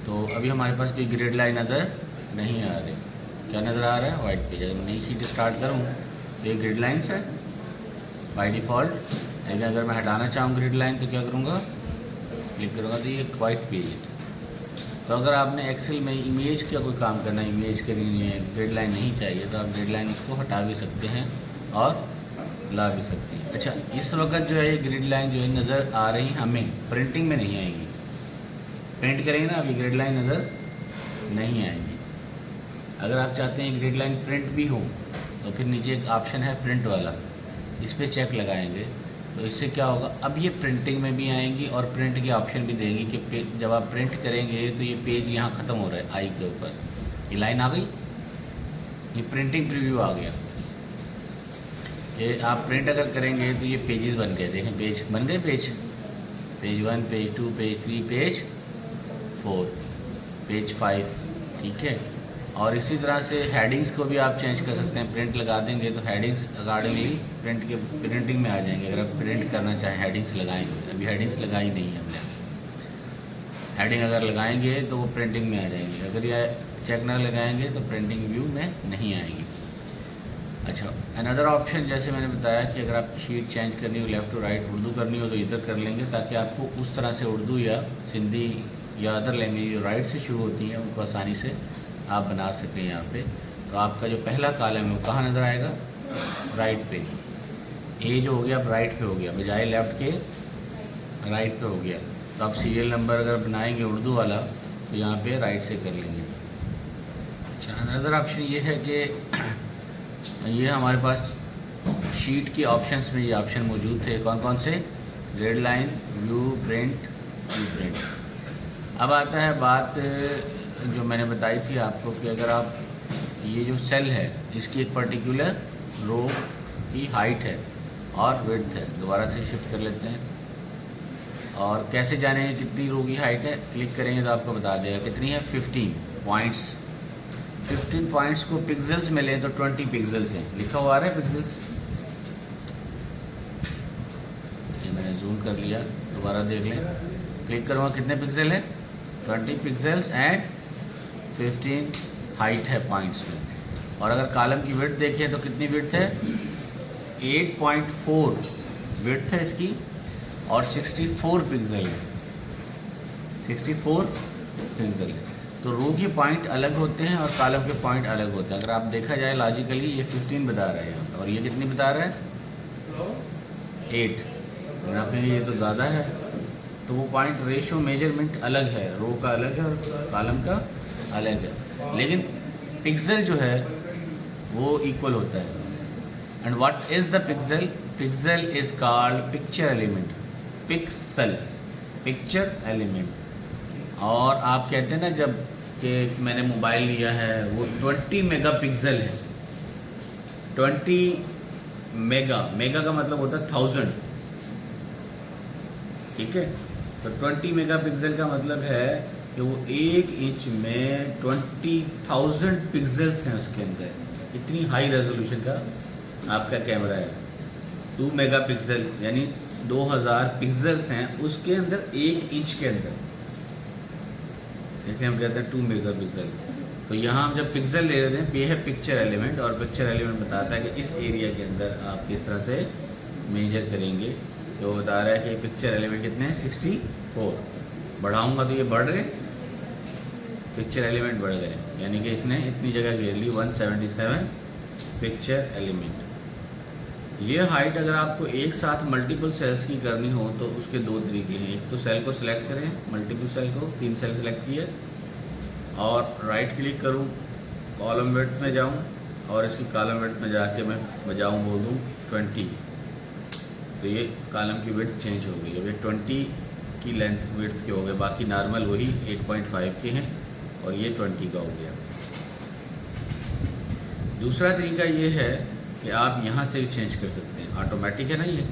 तो अभी हमारे पास कोई ग्रिड लाइन नज़र नहीं आ रही। क्या नज़र आ रहा है? White page. अगर मैं नई शीट स्टार्ट करूँ तो ये ग्रिड लाइन्स है बाई डिफ़ॉल्ट। लेकिन अगर मैं हटाना चाहूँ ग्रिड लाइन तो क्या करूँगा? क्लिक करूँगा तो ये वाइट पेज है। तो अगर आपने एक्सेल में इमेज का कोई काम करना है, इमेज के लिए ग्रिड लाइन नहीं चाहिए, तो आप ग्रिड लाइन इसको हटा भी सकते हैं और ला भी सकते हैं। अच्छा, इस वक्त जो है ये ग्रिड लाइन जो है नज़र आ रही हमें, प्रिंटिंग में नहीं आएंगी। प्रिंट करेंगे ना, अभी ग्रिड लाइन नज़र नहीं आएंगी। अगर आप चाहते हैं ग्रिड लाइन प्रिंट भी हो तो फिर नीचे एक ऑप्शन है प्रिंट वाला, इस पर चेक लगाएंगे तो इससे क्या होगा, अब ये प्रिंटिंग में भी आएंगी और प्रिंट की ऑप्शन भी देगी कि जब आप प्रिंट करेंगे तो ये पेज यहाँ ख़त्म हो रहा है आई के ऊपर, ये लाइन आ गई, ये प्रिंटिंग प्रीव्यू आ गया। ये आप प्रिंट अगर करेंगे तो ये पेजेस बन गए, देखें पेज बन गए, page 1, page 2, page 3, page 4, page 5, ठीक है। और इसी तरह से हेडिंग्स को भी आप चेंज कर सकते हैं। प्रिंट लगा देंगे तो हेडिंग्स अकॉर्डिंगली प्रिंटिंग में आ जाएंगे। अगर आप प्रिंट करना चाहें हेडिंग्स लगाएंगे, अभी हेडिंग्स लगाई नहीं है हमने, हेडिंग अगर लगाएंगे तो वो प्रिंटिंग में आ जाएंगे। अगर ये चेक ना लगाएंगे तो प्रिंटिंग व्यू में नहीं आएंगी। अच्छा, अनदर ऑप्शन जैसे मैंने बताया कि अगर आप शीट चेंज करनी हो लेफ़्ट टू राइट, उर्दू करनी हो तो इधर कर लेंगे, ताकि आपको उस तरह से उर्दू या सिंधी या अदर लैंग्वेज जो राइट से शुरू होती हैं उनको आसानी से आप बना सकें यहाँ पे। तो आपका जो पहला कॉलम है वो कहाँ नज़र आएगा? राइट पे। ए जो हो गया अब राइट पे हो गया, बजाय लेफ़्ट के राइट पे हो गया। तो आप सीरियल नंबर अगर बनाएंगे उर्दू वाला तो यहाँ पे राइट से कर लेंगे। अच्छा, अनदर ऑप्शन ये है कि ये हमारे पास शीट के ऑप्शंस में ये ऑप्शन मौजूद थे। कौन कौन से? Grid line, view, print, print. अब आता है बात जो मैंने बताई थी आपको कि अगर आप ये जो सेल है इसकी एक पर्टिकुलर रो की हाइट है और विड्थ है, दोबारा से शिफ्ट कर लेते हैं। और कैसे जानेंगे कितनी रो की हाइट है? क्लिक करेंगे तो आपको बता देगा कितनी है, 15 पॉइंट्स। 15 पॉइंट्स को पिक्सेल्स में लें तो 20 पिक्सेल्स हैं, लिखा हुआ आ रहा है पिक्सेल्स। ये मैंने जूम कर लिया, दोबारा देख लें, क्लिक करूँगा कितने पिक्सल है, 20 पिक्सेल्स एंड 15 हाइट है पॉइंट्स में। और अगर कॉलम की विड्थ देखें तो कितनी विड्थ है, 8.4 विड्थ है इसकी और 64 पिक्सल है, 64 पिक्सल है। तो रो के पॉइंट अलग होते हैं और कॉलम के पॉइंट अलग होते हैं। अगर आप देखा जाए लॉजिकली ये 15 बता रहा है यहाँ और ये कितनी बता रहा है, 8। आप कहेंगे ये तो ज़्यादा है, तो वो पॉइंट रेशो मेजरमेंट अलग है, रो का अलग है और कॉलम का अलग है, लेकिन पिक्सल जो है वो इक्वल होता है। And what is the pixel? Pixel is called picture element. Pixel, picture element. और आप कहते हैं ना जब कि मैंने मोबाइल लिया है वो 20 मेगापिक्सल है, 20 मेगा का मतलब होता है 1000, ठीक है। तो 20 मेगापिक्सल का मतलब है कि वो 1 इंच में 20,000 पिक्सेल्स हैं उसके अंदर। इतनी हाई रेजोल्यूशन का आपका कैमरा है। 2 मेगापिक्सल यानी 2000 पिक्सेल्स हैं उसके अंदर, 1 इंच के अंदर, जैसे हम कहते हैं 2 मेगापिक्सल। तो यहाँ हम जब पिक्सल ले रहे थे, ये है पिक्चर एलिमेंट, और पिक्चर एलिमेंट बताता है कि इस एरिया के अंदर आप किस तरह से मेजर करेंगे। तो बता रहा है कि पिक्चर एलिमेंट कितने हैं, 64। बढ़ाऊंगा तो ये बढ़ रहे, पिक्चर एलिमेंट बढ़ गए, यानी कि इसने इतनी जगह घेर ली, 177 पिक्चर एलिमेंट। ये हाइट अगर आपको एक साथ मल्टीपल सेल्स की करनी हो तो उसके 2 तरीके हैं। एक तो सेल को सिलेक्ट करें, मल्टीपल सेल को, 3 सेल सेलेक्ट किए और राइट क्लिक करूं, कॉलम विड्थ में जाऊं और इसकी कॉलम विड्थ में जाके मैं बजाऊं, बोल दूं 20, तो ये कॉलम की विड्थ चेंज हो गई। अब ये 20 की लेंथ विड्थ के हो गए, बाकी नॉर्मल वही 8.5 के हैं और ये 20 का हो गया। दूसरा तरीका ये है कि आप यहाँ से भी चेंज कर सकते हैं, ऑटोमेटिक है ना ये।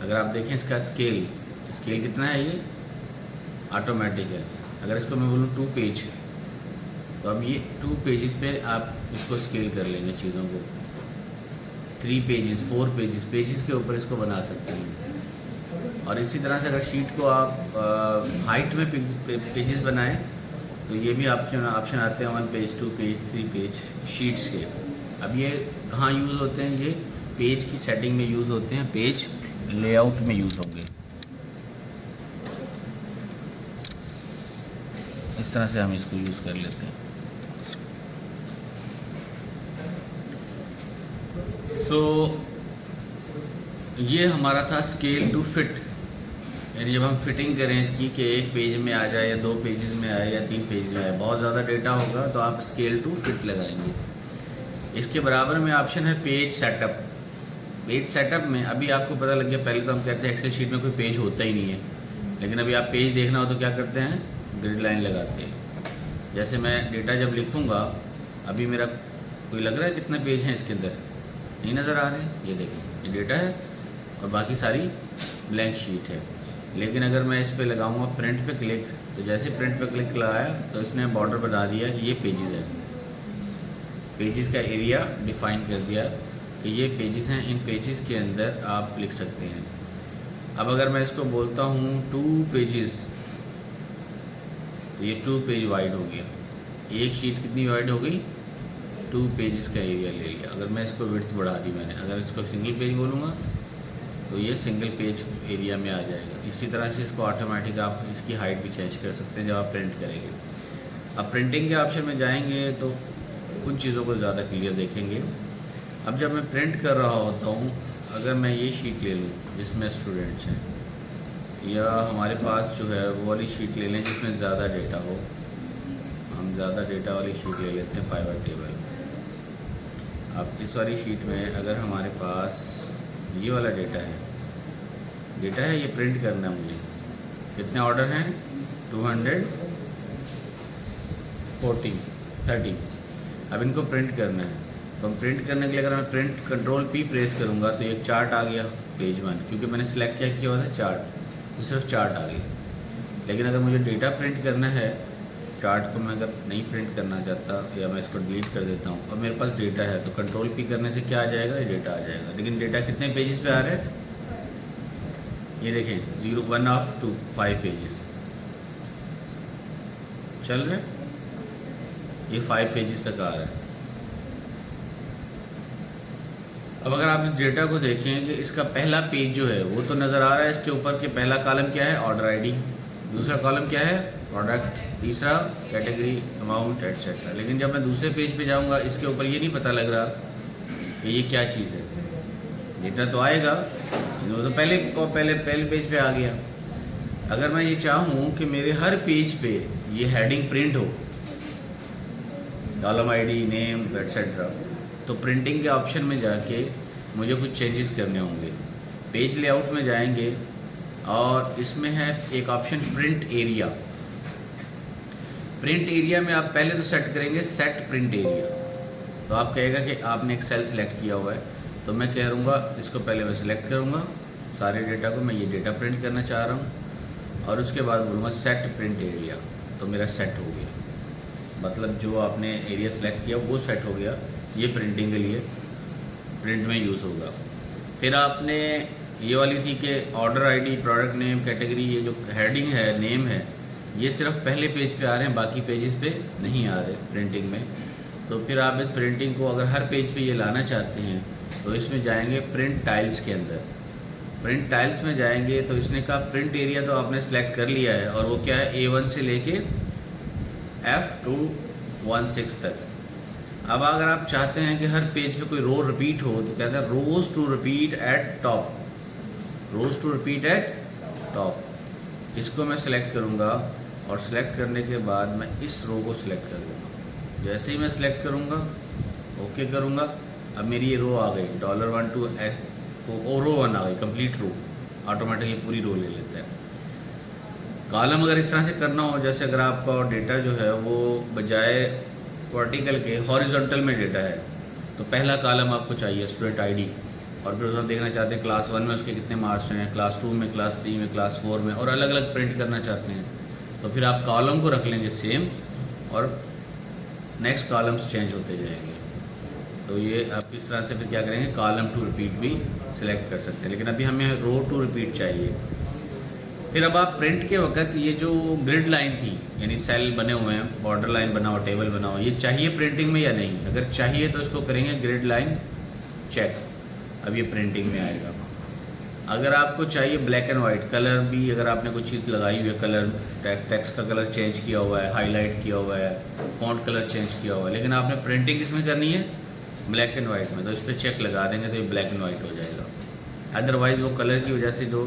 अगर आप देखें इसका स्केल कितना है, ये ऑटोमेटिक है। अगर इसको मैं बोलूँ 2 पेज, तो अब ये 2 पेजेस पे आप इसको स्केल कर लेंगे चीज़ों को। 3 पेजेस, 4 पेजेस के ऊपर इसको बना सकते हैं। और इसी तरह से अगर शीट को आप हाइट में पेजेस बनाएं तो ये भी ऑप्शन आते हैं 1 पेज, 2 पेज, 3 पेज शीट्स के। अब ये कहाँ यूज़ होते हैं? ये पेज की सेटिंग में यूज़ होते हैं, पेज लेआउट में यूज़ होंगे। इस तरह से हम इसको यूज़ कर लेते हैं। ये हमारा था स्केल टू फिट, यानी जब हम फिटिंग करें इसकी कि एक पेज में आ जाए या 2 पेजेस में आए या 3 पेज में आए, बहुत ज़्यादा डेटा होगा तो आप स्केल टू फिट लगाएंगे। इसके बराबर में ऑप्शन है पेज सेटअप। पेज सेटअप में अभी आपको पता लग गया, पहले तो हम कहते हैं एक्सेल शीट में कोई पेज होता ही नहीं है, लेकिन अभी आप पेज देखना हो तो क्या करते हैं? ग्रिड लाइन लगाते हैं। जैसे मैं डेटा जब लिखूँगा, अभी मेरा कोई लग रहा है कितने पेज हैं इसके अंदर? नहीं नज़र आ रहे। ये देखो, ये डेटा है और बाकी सारी ब्लैंक शीट है। लेकिन अगर मैं इस पे लगाऊंगा प्रिंट पे क्लिक, तो जैसे प्रिंट पे क्लिक लगाया तो इसने बॉर्डर बता दिया कि ये पेजेस है। पेजेस का एरिया डिफाइन कर दिया कि ये पेजेस हैं, इन पेजेस के अंदर आप लिख सकते हैं। अब अगर मैं इसको बोलता हूँ 2 पेजेस, तो ये 2 पेज वाइड हो गया। एक शीट कितनी वाइड हो गई? 2 पेजेस का एरिया ले लिया। अगर मैं इसको विड्थ बढ़ा दी मैंने, अगर इसको सिंगल पेज बोलूँगा तो ये सिंगल पेज एरिया में आ जाएगा। इसी तरह से इसको ऑटोमेटिक आप इसकी हाइट भी चेंज कर सकते हैं जब आप प्रिंट करेंगे। अब प्रिंटिंग के ऑप्शन में जाएंगे तो कुछ चीज़ों को ज़्यादा क्लियर देखेंगे। अब जब मैं प्रिंट कर रहा होता हूँ, अगर मैं ये शीट ले लूँ जिसमें स्टूडेंट्स हैं, या हमारे पास जो है वो वाली शीट ले लें जिसमें ज़्यादा डेटा हो, हम ज़्यादा डेटा वाली शीट ले लेते हैं, पाइवट टेबल। अब इस वाली शीट में अगर हमारे पास ये वाला डेटा है, ये प्रिंट करना है मुझे। कितने ऑर्डर हैं? 230। अब इनको प्रिंट करना है, तो हम प्रिंट करने के लिए अगर मैं प्रिंट कंट्रोल P प्रेस करूँगा तो एक चार्ट आ गया पेज 1, क्योंकि मैंने सेलेक्ट क्या किया हुआ था? चार्ट, तो सिर्फ चार्ट आ गई। लेकिन अगर मुझे डेटा प्रिंट करना है, चार्ट को मैं अगर नहीं प्रिंट करना चाहता या मैं इसको डिलीट कर देता हूँ और मेरे पास डेटा है, तो कंट्रोल P करने से क्या आ जाएगा? ये डेटा आ जाएगा। लेकिन डेटा कितने पेजेस पे आ रहे हैं? ये देखें, 0, 1 ऑफ 2, 5 पेजेस चल रहे, ये 5 पेजेस तक आ रहा है। अब अगर आप इस डेटा को देखें कि इसका पहला पेज जो है वो तो नज़र आ रहा है, इसके ऊपर के पहला कॉलम क्या है? Order ID. दूसरा कॉलम क्या है? प्रोडक्ट। तीसरा कैटेगरी, अमाउंट, एटसेट्रा। लेकिन जब मैं दूसरे पेज पे जाऊंगा, इसके ऊपर ये नहीं पता लग रहा कि ये क्या चीज़ है। डेटा तो आएगा, वो तो पहले पेज पे आ गया। अगर मैं ये चाहूँ कि मेरे हर पेज पे ये हेडिंग प्रिंट हो, कॉलम आईडी, नेम, एटसेट्रा, तो प्रिंटिंग के ऑप्शन में जाके मुझे कुछ चेंजेस करने होंगे। पेज लेआउट में जाएंगे और इसमें है एक option print area. Print area में आप पहले तो सेट करेंगे सेट प्रिंट एरिया। तो आप कहेगा कि आपने एक सेल सेलेक्ट किया हुआ है, तो मैं कह दूँगा इसको पहले मैं सिलेक्ट करूँगा सारे डेटा को, मैं ये डेटा प्रिंट करना चाह रहा हूँ, और उसके बाद बोलूँगा सेट प्रिंट एरिया, तो मेरा सेट हो गया। मतलब जो आपने एरिया सेलेक्ट किया वो सेट हो गया, ये प्रिंटिंग के लिए प्रिंट में यूज़ होगा। फिर आपने ये वाली थी कि order ID, product name, category, ये जो हेडिंग है, नेम है, ये सिर्फ पहले पेज पे आ रहे हैं, बाकी पेजेस पे नहीं आ रहे प्रिंटिंग में। तो फिर आप इस प्रिंटिंग को अगर हर पेज पे ये लाना चाहते हैं तो इसमें जाएंगे प्रिंट टाइल्स के अंदर। प्रिंट टाइल्स में जाएंगे तो इसने कहा प्रिंट एरिया तो आपने सेलेक्ट कर लिया है, और वो क्या है? A1 से लेके F216 तक। अब अगर आप चाहते हैं कि हर पेज पे कोई रो रिपीट हो, तो कहता है rows to repeat at top, rows to repeat at top. इसको मैं सिलेक्ट करूँगा और सिलेक्ट करने के बाद मैं इस रो को सिलेक्ट कर दूँगा। जैसे ही मैं सिलेक्ट करूँगा, ओके करूँगा, अब मेरी ये रो आ गई $1 to S, तो रो 1 आ गई, कंप्लीट रो, ऑटोमेटिकली पूरी रो ले लेता है। कॉलम अगर इस तरह से करना हो, जैसे अगर आपका डेटा जो है वो बजाय वर्टिकल के हॉरिजॉन्टल में डेटा है, तो पहला कॉलम आपको चाहिए स्टूडेंट आईडी, और फिर उसमें देखना चाहते हैं क्लास 1 में उसके कितने मार्क्स हैं, क्लास 2 में, क्लास 3 में, क्लास 4 में, और अलग अलग प्रिंट करना चाहते हैं, तो फिर आप कॉलम को रख लेंगे सेम, और नेक्स्ट कॉलम्स चेंज होते जाएंगे। तो ये आप इस तरह से फिर क्या करेंगे? कॉलम टू रिपीट भी सिलेक्ट कर सकते हैं, लेकिन अभी हमें रो टू रिपीट चाहिए। फिर अब आप प्रिंट के वक्त ये जो ग्रिड लाइन थी, यानी सेल बने हुए हैं, बॉर्डर लाइन बना हुआ, टेबल बना हुआ, ये चाहिए प्रिंटिंग में या नहीं? अगर चाहिए तो इसको करेंगे ग्रिड लाइन चेक, अब ये प्रिंटिंग में आएगा। अगर आपको चाहिए ब्लैक एंड वाइट कलर भी, अगर आपने कोई चीज़ लगाई हुई है, कलर टेक्स्ट का कलर चेंज किया हुआ है, हाईलाइट किया हुआ है, फॉन्ट कलर चेंज किया हुआ है, लेकिन आपने प्रिंटिंग किसमें करनी है? ब्लैक एंड वाइट में, तो इस पर चेक लगा देंगे तो ये ब्लैक एंड वाइट हो जाएगा। अदरवाइज़ वो कलर की वजह से जो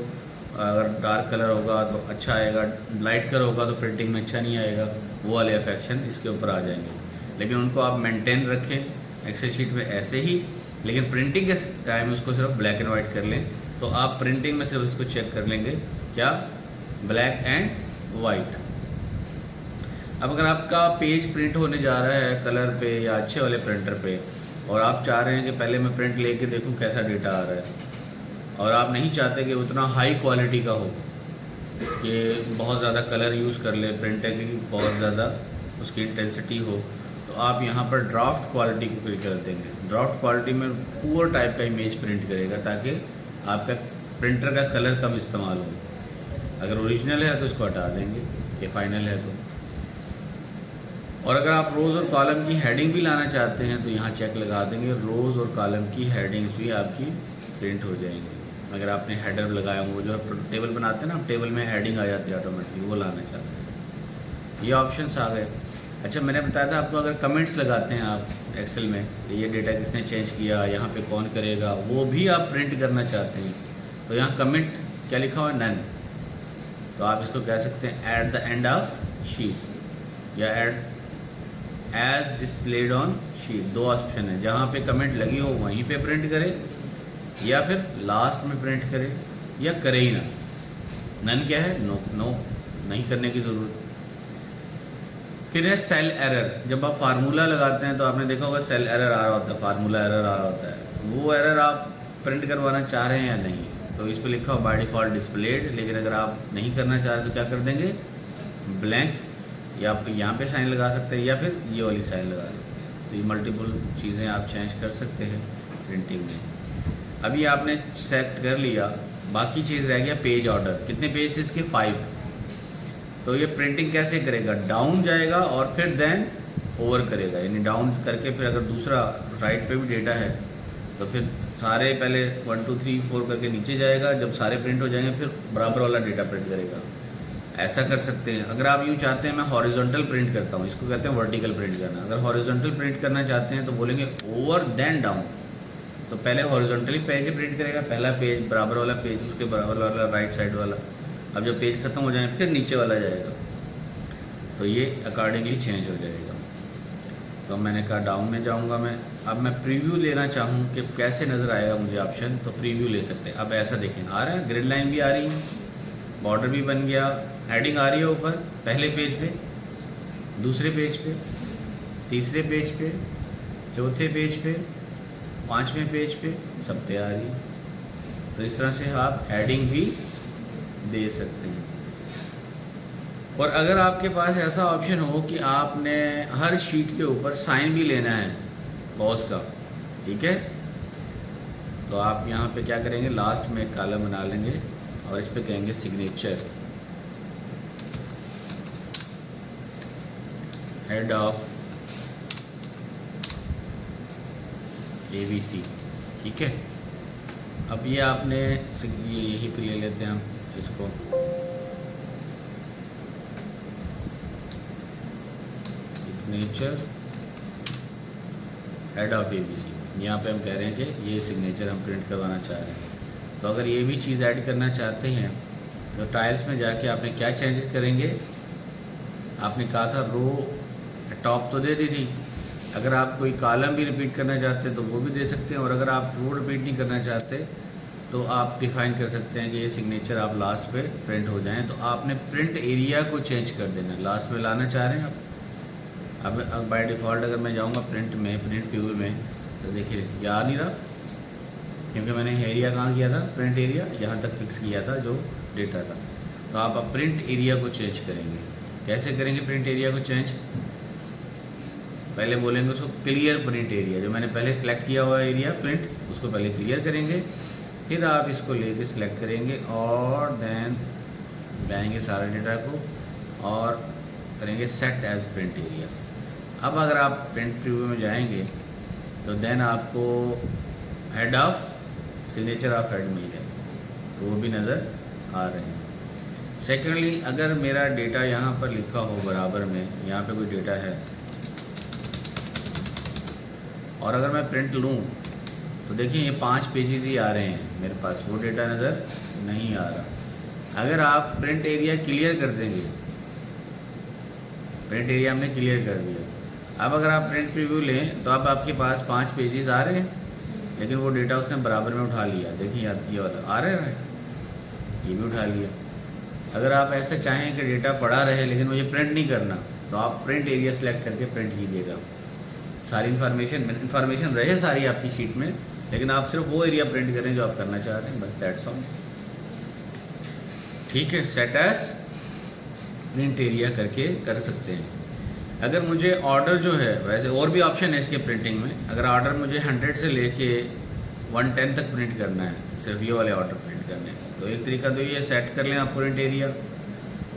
अगर डार्क कलर होगा तो अच्छा आएगा, लाइट कलर होगा तो प्रिंटिंग में अच्छा नहीं आएगा, वो वाले अफेक्शन इसके ऊपर आ जाएंगे। लेकिन उनको आप मेंटेन रखें एक्सेल शीट में ऐसे ही, लेकिन प्रिंटिंग के टाइम उसको सिर्फ ब्लैक एंड वाइट कर लें, तो आप प्रिंटिंग में सिर्फ इसको चेक कर लेंगे क्या? Black and white. अब अगर आपका पेज प्रिंट होने जा रहा है कलर पे या अच्छे वाले प्रिंटर पे, और आप चाह रहे हैं कि पहले मैं प्रिंट लेके देखूं कैसा डेटा आ रहा है, और आप नहीं चाहते कि उतना हाई क्वालिटी का हो कि बहुत ज़्यादा कलर यूज़ कर ले, प्रिंटर की बहुत ज़्यादा उसकी इंटेंसिटी हो, तो आप यहाँ पर ड्राफ्ट क्वालिटी को क्लिक कर देंगे। ड्राफ्ट क्वालिटी में पुअर टाइप का इमेज प्रिंट करेगा ताकि आपका प्रिंटर का कलर कम इस्तेमाल हो। अगर ओरिजिनल है तो इसको हटा देंगे, ये फाइनल है तो। और अगर आप रोज़ और कॉलम की हेडिंग भी लाना चाहते हैं तो यहाँ चेक लगा देंगे, रोज़ और कॉलम की हेडिंग्स भी आपकी प्रिंट हो जाएंगी। अगर आपने हेडर लगाया वो जो टेबल बनाते हैं ना, टेबल में हेडिंग आ जाती है ऑटोमेटिकली, वो लाना चाहते हैं, ये ऑप्शंस आ गए। अच्छा, मैंने बताया था आपको, अगर कमेंट्स लगाते हैं आप एक्सेल में, ये डेटा किसने चेंज किया, यहाँ पे कौन करेगा, वो भी आप प्रिंट करना चाहते हैं, तो यहाँ कमेंट क्या लिखा हुआ है? नन। तो आप इसको कह सकते हैं at the end of sheet या at as displayed on sheet. दो ऑप्शन है, जहाँ पे कमेंट लगी हो वहीं पे प्रिंट करे, या फिर लास्ट में प्रिंट करे, या करे ही ना। नन क्या है? नो, नहीं करने की ज़रूरत। फिर है सेल एरर। जब आप फार्मूला लगाते हैं तो आपने देखा होगा सेल एरर आ रहा होता है, फार्मूला एरर आ रहा होता है, वो एरर आप प्रिंट करवाना चाह रहे हैं या नहीं, तो इस पर लिखा हो बाय डिफ़ॉल्ट डिस्प्लेड। लेकिन अगर आप नहीं करना चाह रहे तो क्या कर देंगे? ब्लैंक, या आप यहाँ पे साइन लगा सकते हैं या फिर ये वाली साइन लगा सकते हैं। तो ये मल्टीपल चीज़ें आप चेंज कर सकते हैं प्रिंटिंग में। अभी आपने सेलेक्ट कर लिया, बाकी चीज़ रह गया पेज ऑर्डर। कितने पेज थे इसके? 5। तो ये प्रिंटिंग कैसे करेगा? डाउन जाएगा और फिर देन ओवर करेगा, यानी डाउन करके फिर अगर दूसरा राइट पे भी डेटा है तो फिर सारे पहले 1 2 3 4 करके नीचे जाएगा, जब सारे प्रिंट हो जाएंगे फिर बराबर वाला डेटा प्रिंट करेगा। ऐसा कर सकते हैं। अगर आप यूँ चाहते हैं मैं हॉरिजॉन्टल प्रिंट करता हूँ, इसको कहते हैं वर्टिकल प्रिंट करना। अगर हॉरिजॉन्टल प्रिंट करना चाहते हैं तो बोलेंगे ओवर देन डाउन, तो पहले हॉरिजॉन्टली पेज प्रिंट करेगा, पहला पेज, बराबर वाला पेज, उसके बराबर वाला राइट साइड वाला। अब जब पेज खत्म हो जाए फिर नीचे वाला जाएगा, तो ये अकॉर्डिंगली चेंज हो जाएगा। तो मैंने कहा डाउन में जाऊंगा मैं। अब मैं प्रीव्यू लेना चाहूँ कि कैसे नज़र आएगा मुझे ऑप्शन, तो प्रीव्यू ले सकते हैं। अब ऐसा देखें, आ रहा है, ग्रिड लाइन भी आ रही है, बॉर्डर भी बन गया, हेडिंग आ रही है ऊपर, पहले पेज पे, दूसरे पेज पे, तीसरे पेज पे, चौथे पेज पे, 5वें पेज पे, सब पे आ रही है। तो इस तरह से आप हेडिंग भी दे सकते हैं। और अगर आपके पास ऐसा ऑप्शन हो कि आपने हर शीट के ऊपर साइन भी लेना है बॉस का, ठीक है, तो आप यहाँ पे क्या करेंगे, लास्ट में एक कॉलम बना लेंगे और इस पे कहेंगे सिग्नेचर, हेड ऑफ ABC, ठीक है। अब ये आपने ये यहीं पे ले लेते हैं हम इसको, सिग्नेचर हेड ऑफ ABC। यहाँ पे हम कह रहे हैं कि ये सिग्नेचर हम प्रिंट करवाना चाह रहे हैं। तो अगर ये भी चीज़ ऐड करना चाहते हैं तो टाइल्स में जाके आपने क्या चेंजेस करेंगे, आपने कहा था रो टॉप तो दे दी थी, अगर आप कोई कॉलम भी रिपीट करना चाहते हैं तो वो भी दे सकते हैं, और अगर आप रो रिपीट नहीं करना चाहते तो आप डिफ़ाइन कर सकते हैं कि ये सिग्नेचर आप लास्ट पे प्रिंट हो जाएं। तो आपने प्रिंट एरिया को चेंज कर देना, लास्ट में लाना चाह रहे हैं आप। अब बाय डिफ़ॉल्ट अगर मैं जाऊंगा प्रिंट में, प्रिंट व्यू में, तो देखिए याद नहीं रहा, क्योंकि मैंने एरिया कहाँ किया था, प्रिंट एरिया यहाँ तक फिक्स किया था जो डेटा था। तो आप अब प्रिंट एरिया को चेंज करेंगे। कैसे करेंगे प्रिंट एरिया को चेंज? पहले बोलेंगे उसको क्लियर प्रिंट एरिया, जो मैंने पहले सेलेक्ट किया हुआ एरिया प्रिंट, उसको पहले क्लियर करेंगे। फिर आप इसको लेके सिलेक्ट करेंगे और देन जाएंगे सारे डेटा को और करेंगे सेट एज प्रिंट एरिया। अब अगर आप प्रिंट प्रीव्यू में जाएंगे तो देन आपको head of signature of head मिल जाए, तो वो भी नज़र आ रहे हैं। सेकेंडली, अगर मेरा डेटा यहाँ पर लिखा हो बराबर में, यहाँ पे कोई डेटा है और अगर मैं प्रिंट लूँ तो देखिए ये 5 पेजेस ही आ रहे हैं मेरे पास, वो डेटा नज़र नहीं आ रहा। अगर आप प्रिंट एरिया क्लियर कर देंगे, प्रिंट एरिया हमने क्लियर कर दिया, अब अगर आप प्रिंट प्रीव्यू लें तो अब आपके पास 5 पेजेस आ रहे हैं, लेकिन वो डेटा उसने बराबर में उठा लिया। देखिए ये वाला आ रहा है, ये भी उठा लिया। अगर आप ऐसे चाहें कि डेटा पड़ा रहे लेकिन मुझे प्रिंट नहीं करना, तो आप प्रिंट एरिया सेलेक्ट करके प्रिंट कीजिएगा। सारी इन्फॉर्मेशन रहे सारी आपकी शीट में, लेकिन आप सिर्फ वो एरिया प्रिंट करें जो आप करना चाह रहे हैं, बस दैट्स ऑल। ठीक है, सेट एज प्रिंट एरिया करके कर सकते हैं। अगर मुझे ऑर्डर जो है, वैसे और भी ऑप्शन है इसके प्रिंटिंग में, अगर ऑर्डर मुझे 100 से लेके 110 तक प्रिंट करना है, सिर्फ ये वाले ऑर्डर प्रिंट करने हैं, तो एक तरीका तो ये सेट कर लें आप प्रिंट एरिया।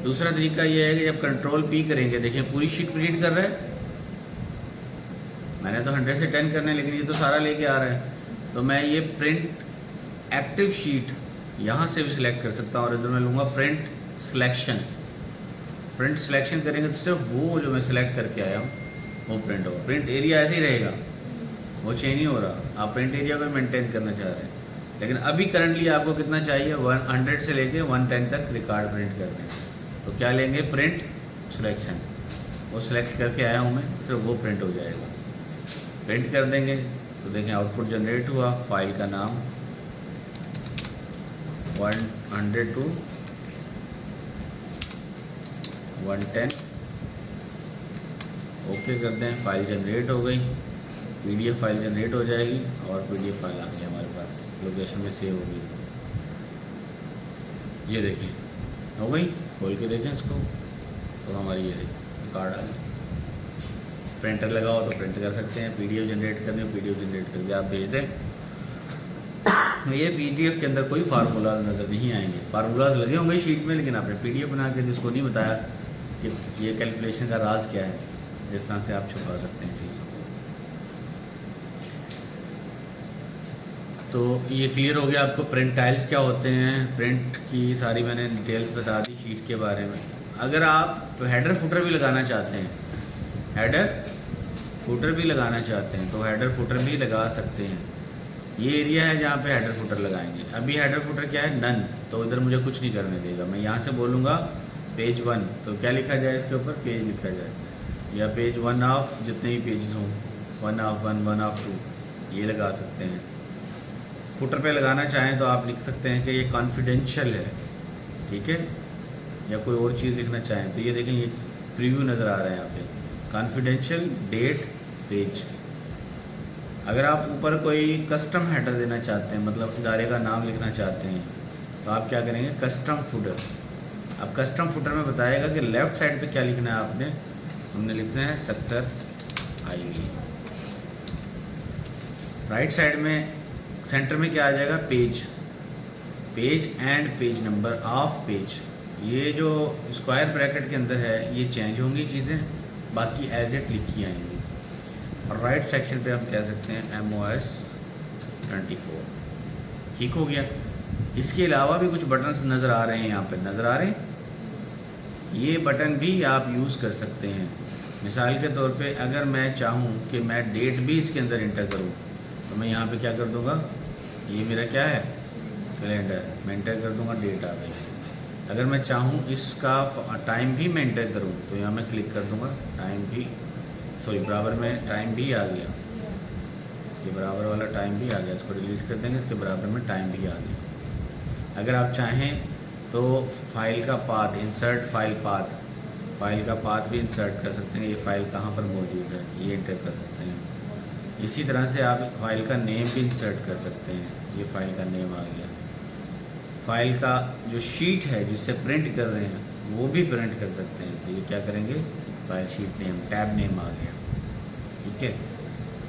दूसरा तरीका ये है कि जब कंट्रोल पी करेंगे, देखिए पूरी शीट प्रिंट कर रहा है, मैंने तो 100 से 10 करना है लेकिन ये तो सारा लेके आ रहा है, तो मैं ये प्रिंट एक्टिव शीट यहाँ से भी सिलेक्ट कर सकता हूँ और इधर मैं लूँगा प्रिंट सिलेक्शन। प्रिंट सिलेक्शन करेंगे तो सिर्फ वो जो मैं सिलेक्ट करके आया हूँ वो प्रिंट होगा। प्रिंट एरिया ऐसे ही रहेगा, वो चेंज नहीं हो रहा। आप प्रिंट एरिया को मेंटेन करना चाह रहे हैं, लेकिन अभी करंटली आपको कितना चाहिए, 100 से लेके 110 तक रिकॉर्ड प्रिंट करने हैं, तो क्या लेंगे, प्रिंट सिलेक्शन। वो सिलेक्ट करके आया हूँ मैं, सिर्फ वो प्रिंट हो जाएगा। प्रिंट कर देंगे तो देखें आउटपुट जनरेट हुआ, फाइल का नाम 100 to 110, ओके कर दें, फाइल जनरेट हो गई, पीडीएफ फाइल जनरेट हो जाएगी और पीडीएफ फाइल आ गई हमारे पास, लोकेशन में सेव होगी। ये देखिए हो गई, खोल के देखें इसको तो हमारी ये रिकॉर्ड आ गई। प्रिंटर लगा हो तो प्रिंट कर सकते हैं, पीडीएफ जनरेट करनी हो पीडीएफ जनरेट करके आप भेज दें। ये पीडीएफ के अंदर कोई फार्मूलाज नज़र नहीं आएंगे, फार्मूलाज लगे होंगे शीट में, लेकिन आपने पीडीएफ बना के जिसको नहीं बताया कि ये कैलकुलेशन का राज क्या है, जिस तरह से आप छुपा सकते हैं चीज़ों को। तो ये क्लियर हो गया आपको प्रिंट टाइल्स क्या होते हैं, प्रिंट की सारी मैंने डिटेल्स बता दी शीट के बारे में। अगर आप हेडर फुटर भी लगाना चाहते हैं, हेडर फुटर भी लगाना चाहते हैं तो हेडर फुटर भी लगा सकते हैं। ये एरिया है जहाँ पे हेडर फुटर लगाएंगे। अभी हेडर फुटर क्या है, नन, तो इधर मुझे कुछ नहीं करने देगा। मैं यहाँ से बोलूँगा पेज 1, तो क्या लिखा जाए इसके ऊपर, पेज लिखा जाए, या पेज 1 ऑफ जितने भी पेजेस हों, 1 ऑफ 1, 1 ऑफ 2, ये लगा सकते हैं। फुटर पे लगाना चाहें तो आप लिख सकते हैं कि ये कॉन्फिडेंशियल है, ठीक है, या कोई और चीज़ लिखना चाहें तो ये देखें, ये प्रीव्यू नज़र आ रहा है यहाँ पे, कॉन्फिडेंशियल डेट पेज। अगर आप ऊपर कोई कस्टम हेडर देना चाहते हैं, मतलब इदारे का नाम लिखना चाहते हैं, तो आप क्या करेंगे, कस्टम फुटर। अब कस्टम फुटर में बताएगा कि लेफ़्ट साइड पे क्या लिखना है आपने, हमने लिखना है सेक्टर आईवी। राइट साइड में सेंटर में क्या आ जाएगा, page, page and page number of page. ये जो स्क्वायर ब्रैकेट के अंदर है ये चेंज होंगी चीज़ें, बाकी एज इट लिखी आएंगी। और राइट सेक्शन पे हम कह सकते हैं MOS 24, ठीक हो गया। इसके अलावा भी कुछ बटन्स नज़र आ रहे हैं, यहाँ पे नज़र आ रहे हैं, ये बटन भी आप यूज़ कर सकते हैं। मिसाल के तौर पे अगर मैं चाहूँ कि मैं डेट भी इसके अंदर इंटर करूँ, तो मैं यहाँ पे क्या कर दूँगा, ये मेरा क्या है, कैलेंडर, मैं इंटर कर दूँगा, डेट आ गई। अगर मैं चाहूँ इसका टाइम भी मैं इंटर करूँ, तो यहाँ मैं क्लिक कर दूँगा, टाइम भी, सॉरी बराबर में टाइम भी आ गया, इसके बराबर वाला टाइम भी आ गया, इसको डिलीट कर देंगे, इसके बराबर में टाइम भी आ गया। अगर आप चाहें तो फाइल का path, insert file path, file का पाथ भी इंसर्ट कर सकते हैं, ये फ़ाइल कहाँ पर मौजूद है ये इंटर कर सकते हैं। इसी तरह से आप फाइल का नेम भी इंसर्ट कर सकते हैं, ये फाइल का नेम आ गया। फाइल का जो शीट है जिससे प्रिंट कर रहे हैं वो भी प्रिंट कर सकते हैं, तो ये क्या करेंगे, file sheet name, tab name आ गया, ठीक है।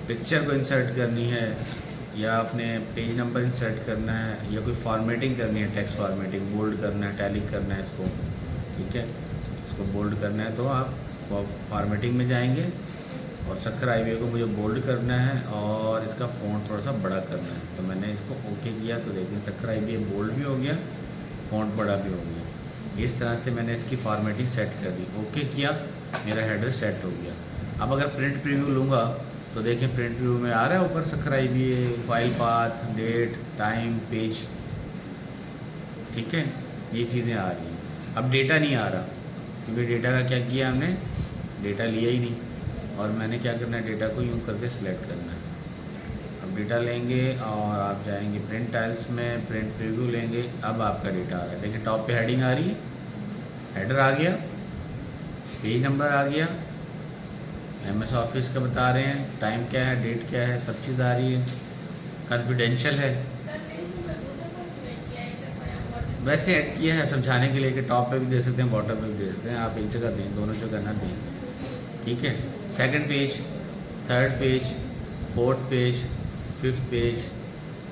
पिक्चर को इंसर्ट करनी है, या आपने पेज नंबर इंसर्ट करना है या कोई फॉर्मेटिंग करनी है, टेक्स्ट फॉर्मेटिंग, बोल्ड करना है, टैलिक करना है इसको, ठीक है, इसको बोल्ड करना है तो आप फॉर्मेटिंग में जाएंगे और सक्कर IBA को मुझे बोल्ड करना है और इसका फ़ॉन्ट थोड़ा सा बड़ा करना है। तो मैंने इसको ओके किया तो देखिए सक्कर IBA बोल्ड भी हो गया, फ़ॉन्ट बड़ा भी हो गया। इस तरह से मैंने इसकी फॉर्मेटिंग सेट कर दी, ओके किया, मेरा हेडर सेट हो गया। अब अगर प्रिंट प्रीव्यू लूँगा तो देखिए प्रिंट प्रीव्यू में आ रहा है ऊपर सक्कर IBA, file path, date, time, page, ठीक है, ये चीज़ें आ रही हैं। अब डेटा नहीं आ रहा क्योंकि डेटा का क्या किया हमने, डेटा लिया ही नहीं, और मैंने क्या करना है, डेटा को यूँ करके सिलेक्ट करना है। अब डेटा लेंगे और आप जाएंगे प्रिंट टाइल्स में, प्रिंट प्रीव्यू लेंगे, अब आपका डेटा आ रहा है। देखिए टॉप पे हेडिंग आ रही है, हेडर आ गया, पेज नंबर आ गया, MS ऑफिस का बता रहे हैं, टाइम क्या है, डेट क्या है, सब चीज़ आ रही है, कॉन्फिडेंशियल है। वैसे ऐड किया है समझाने के लिए कि टॉप पे भी दे सकते हैं, बॉटम पे भी दे सकते हैं, आप एक जगह दें, दोनों जगह ना दें, ठीक है। Second page, third page, fourth page, fifth page,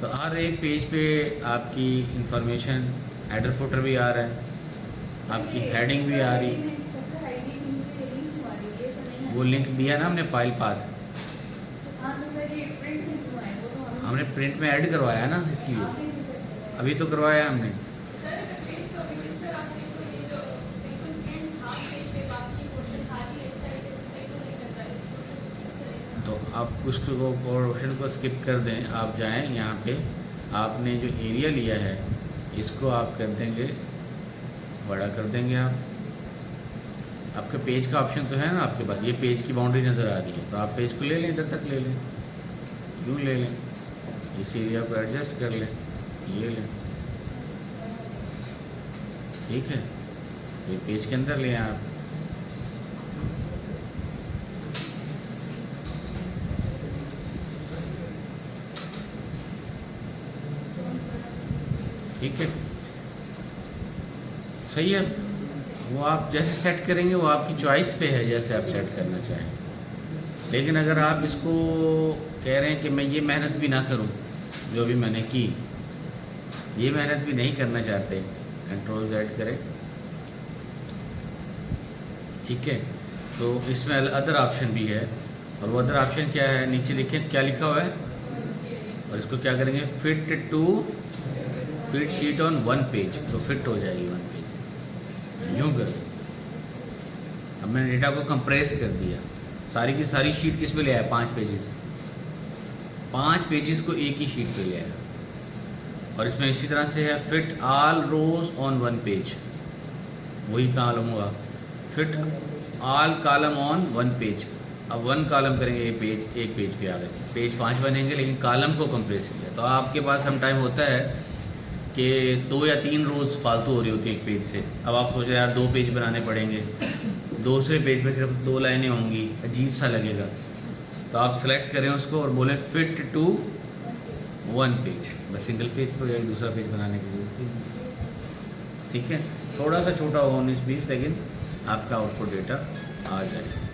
तो हर एक पेज पे आपकी इंफॉर्मेशन, हेडर फुटर भी आ रहा है, आपकी हेडिंग भी आ रही, वो लिंक दिया ना हमने फाइल पाथ, हमने प्रिंट में ऐड करवाया ना, इसलिए अभी तो करवाया हमने। तो आप उसको पोर्शन को स्किप कर दें, आप जाएं यहाँ पे, आपने जो एरिया लिया है इसको आप कर देंगे, बड़ा कर देंगे आप। आपके पेज का ऑप्शन तो है ना आपके पास, ये पेज की बाउंड्री नज़र आ रही है तो आप पेज को ले लें, इधर तक ले लें, यूँ ले लें, इस एरिया को एडजस्ट कर लें, ये लें, ठीक है, ये पेज के अंदर ले आप। ठीक है, सही है। वो आप जैसे सेट करेंगे वो आपकी चॉइस पे है, जैसे आप सेट करना चाहें। लेकिन अगर आप इसको कह रहे हैं कि मैं ये मेहनत भी ना करूं जो भी मैंने की, ये मेहनत भी नहीं करना चाहते, कंट्रोल Z करें, ठीक है। तो इसमें अदर ऑप्शन भी है, और वो अदर ऑप्शन क्या है, नीचे लिखें क्या लिखा हुआ है, और इसको क्या करेंगे, fit to fit sheet on one page, तो फिट हो जाएगी वन पेज, यूँ कर। अब मैंने डेटा को कंप्रेस कर दिया, सारी की सारी शीट किस पे ले आया, 5 पेजेस, 5 पेजेस को एक ही शीट पे ले आया। और इसमें इसी तरह से है fit all rows on one page, वही कॉलम हुआ, fit all column on one page. अब वन कॉलम करेंगे, ये पेज एक पेज पे आ गए, पेज 5 बनेंगे लेकिन कॉलम को कंप्रेस किया। तो आपके पास सम टाइम होता है कि 2 या 3 रोज़ फालतू हो रही होती है एक पेज से। अब आप सोच रहे यार 2 पेज बनाने पड़ेंगे, दूसरे पेज पे सिर्फ 2 लाइनें होंगी, अजीब सा लगेगा। तो आप सेलेक्ट करें उसको और बोलें फिट टू वन पेज, बस सिंगल पेज पर या दूसरा पेज बनाने की जरूरत नहीं, ठीक है। थोड़ा सा छोटा होगा 19-20, लेकिन आपका आउटपुट डेटा आ जाएगा।